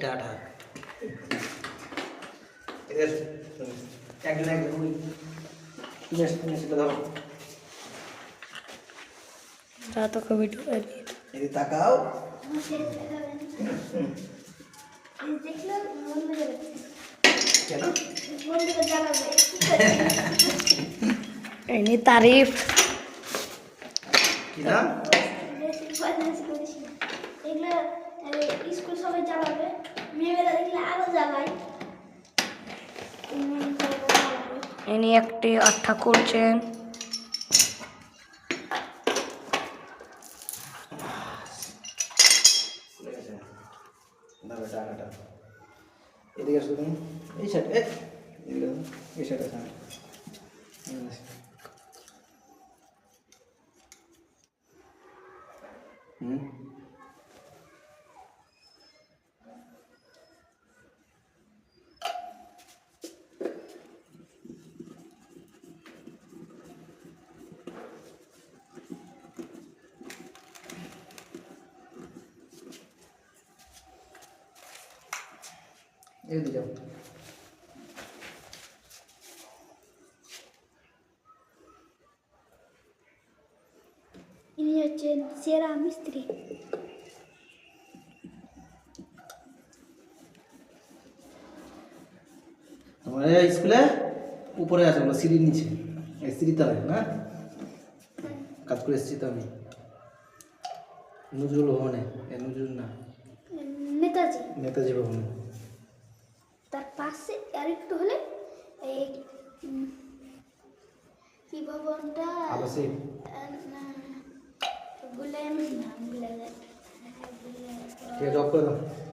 এটা আঠা। একজন একজন তুমি সেটা ধরো। তা তো কবি ঢুকাই দিই। এই তাকাও। কেন? এনি তারিফ। কি নাম? স্কুল সবাই জ্বালাবে, মেয়েরা দেখলে আরো জ্বালায়। ইনি একটি আঠা করছেন। এদিকে আসো তুমি, এই সাইড, এই সাইড আছে। এদিকে যাও। ইনি হচ্ছেন সেরা মিস্ত্রি। তোমার স্কুলে উপরে আছে, ওগুলো সিঁড়ির নিচে, এই সিঁড়ি তলায় না কাজ করে এসেছি তো আমি। নজরুল ভবনে, নজরুল না, নেতাজি। নেতাজি ভবনে। তার পাশে আরেকটু হলে এই কি ভবনটা, আবাসিক। না গুলেম, না গুলেম, ঠিক আছে, অফ করে দাও।